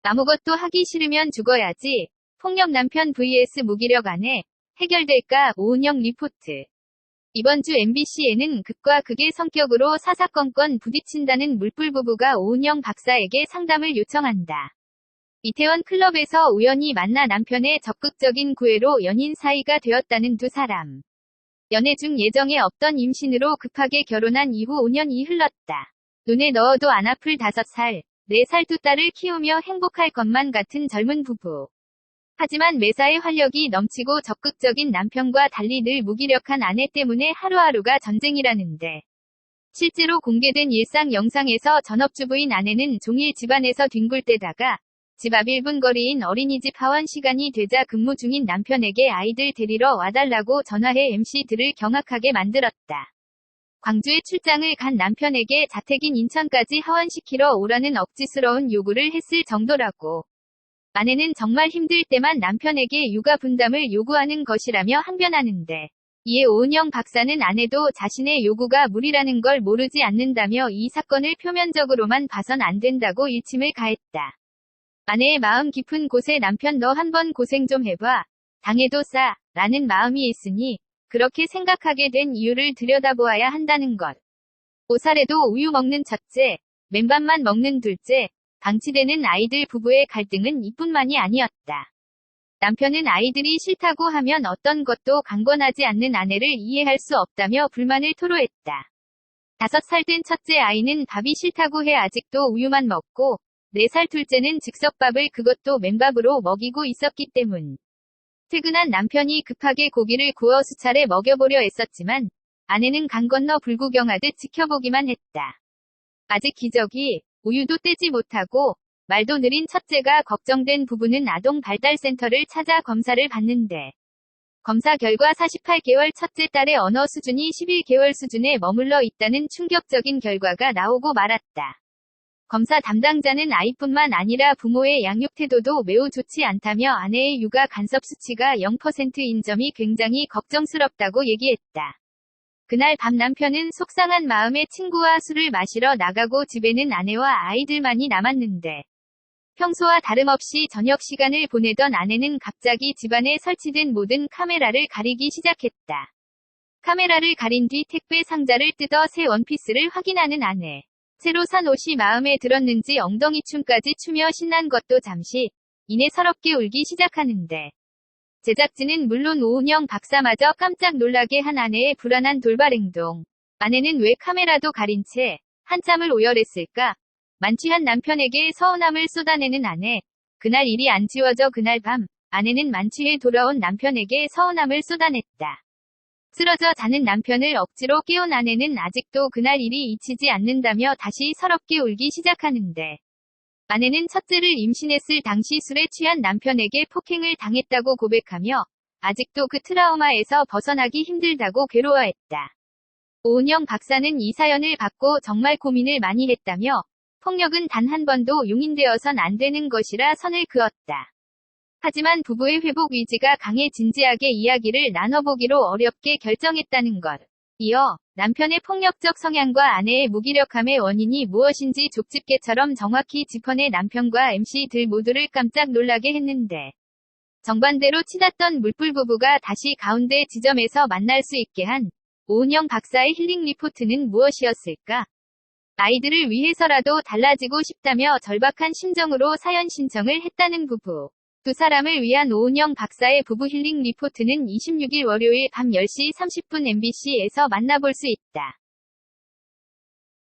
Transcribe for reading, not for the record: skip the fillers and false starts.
아무것도 하기 싫으면 죽어야지. 폭력 남편 vs 무기력 아내. 해결될까? 오은영 리포트. 이번 주 MBC에는 극과 극의 성격으로 사사건건 부딪힌다는 물불 부부가 오은영 박사에게 상담을 요청한다. 이태원 클럽에서 우연히 만나 남편의 적극적인 구애로 연인 사이가 되었다는 두 사람. 연애 중 예정에 없던 임신으로 급하게 결혼한 이후 5년이 흘렀다. 눈에 넣어도 안 아플 5살, 4살 두 딸을 키우며 행복할 것만 같은 젊은 부부. 하지만 매사에 활력이 넘치고 적극적인 남편과 달리 늘 무기력한 아내 때문에 하루하루가 전쟁이라는데. 실제로 공개된 일상 영상에서 전업주부인 아내는 종일 집안에서 뒹굴대다가 집 앞 1분 거리인 어린이집 하원 시간이 되자 근무 중인 남편에게 아이들 데리러 와달라고 전화해 MC들을 경악하게 만들었다. 광주에 출장을 간 남편에게 자택인 인천까지 하원시키러 오라는 억지스러운 요구를 했을 정도라고. 아내는 정말 힘들 때만 남편에게 육아 분담을 요구하는 것이라며 항변하는데, 이에 오은영 박사는 아내도 자신의 요구가 무리라는 걸 모르지 않는다며 이 사건을 표면적으로만 봐선 안 된다고 일침을 가했다. 아내의 마음 깊은 곳에 남편 너 한번 고생 좀 해봐. 당해도 싸. 라는 마음이 있으니 그렇게 생각하게 된 이유를 들여다보아야 한다는 것. 5살에도 우유 먹는 첫째, 맨밥만 먹는 둘째, 방치되는 아이들 부부의 갈등은 이뿐만이 아니었다. 남편은 아이들이 싫다고 하면 어떤 것도 강권하지 않는 아내를 이해할 수 없다며 불만을 토로했다. 5살 된 첫째 아이는 밥이 싫다고 해 아직도 우유만 먹고 4살 둘째는 즉석밥을 그것도 맨밥으로 먹이고 있었기 때문. 퇴근한 남편이 급하게 고기를 구워 수차례 먹여보려 애썼지만 아내는 강 건너 불구경하듯 지켜보기만 했다. 아직 기저귀, 우유도 떼지 못하고 말도 느린 첫째가 걱정된 부부는 아동발달센터를 찾아 검사를 받는데 검사 결과 48개월 첫째 딸의 언어 수준이 11개월 수준에 머물러 있다는 충격적인 결과가 나오고 말았다. 검사 담당자는 아이뿐만 아니라 부모의 양육 태도도 매우 좋지 않다며 아내의 육아 간섭 수치가 0%인 점이 굉장히 걱정스럽다고 얘기했다. 그날 밤 남편은 속상한 마음에 친구와 술을 마시러 나가고 집에는 아내와 아이들만이 남았는데 평소와 다름없이 저녁 시간을 보내던 아내는 갑자기 집안에 설치된 모든 카메라를 가리기 시작했다. 카메라를 가린 뒤 택배 상자를 뜯어 새 원피스를 확인하는 아내. 새로 산 옷이 마음에 들었는지 엉덩이춤까지 추며 신난 것도 잠시 이내 서럽게 울기 시작하는데 제작진은 물론 오은영 박사마저 깜짝 놀라게 한 아내의 불안한 돌발 행동. 아내는 왜 카메라도 가린 채 한참을 오열했을까? 만취한 남편에게 서운함을 쏟아내는 아내. 그날 일이 안 지워져 그날 밤 아내는 만취해 돌아온 남편에게 서운함을 쏟아냈다. 쓰러져 자는 남편을 억지로 깨운 아내는 아직도 그날 일이 잊히지 않는다며 다시 서럽게 울기 시작하는데 아내는 첫째를 임신했을 당시 술에 취한 남편에게 폭행을 당했다고 고백하며 아직도 그 트라우마에서 벗어나기 힘들다고 괴로워했다. 오은영 박사는 이 사연을 받고 정말 고민을 많이 했다며 폭력은 단 한 번도 용인되어선 안 되는 것이라 선을 그었다. 하지만 부부의 회복 의지가 강해 진지하게 이야기를 나눠보기로 어렵게 결정했다는 것. 이어 남편의 폭력적 성향과 아내의 무기력함의 원인이 무엇인지 족집게처럼 정확히 짚어내 남편과 MC들 모두를 깜짝 놀라게 했는데 정반대로 치닫던 물불 부부가 다시 가운데 지점에서 만날 수 있게 한 오은영 박사의 힐링 리포트는 무엇이었을까? 아이들을 위해서라도 달라지고 싶다며 절박한 심정으로 사연 신청을 했다는 부부. 두 사람을 위한 오은영 박사의 부부 힐링 리포트는 26일 월요일 밤 10시 30분 MBC에서 만나볼 수 있다.